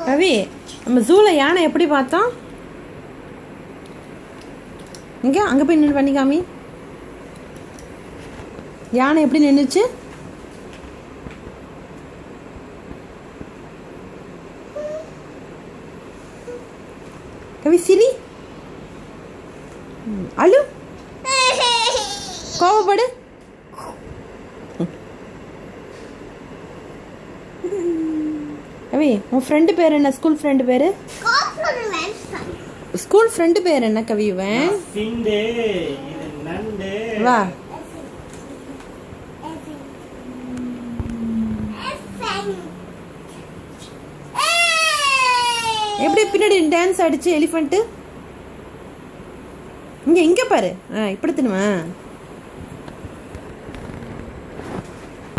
கவி, நம்ம ஜூவில் யானை எப்படி பார்த்தோம்? இங்கே அங்கே போய் நின்று பண்ணிக்காமி. யானை எப்படி நின்றுச்சு? கவி சிரி, அழு, கோவப்படு. கவி, உன் ஃப்ரெண்டு பேர் என்ன? ஸ்கூல் ஃப்ரெண்டு பேர்? ஸ்கூல் ஃப்ரெண்டு பேர் என்ன கவி? இவன் வா. எப்படி பின்னாடி டான்ஸ் அடிச்சு எலிஃபண்ட்? இங்க இங்க பாரு. இப்படி தின்னுவா.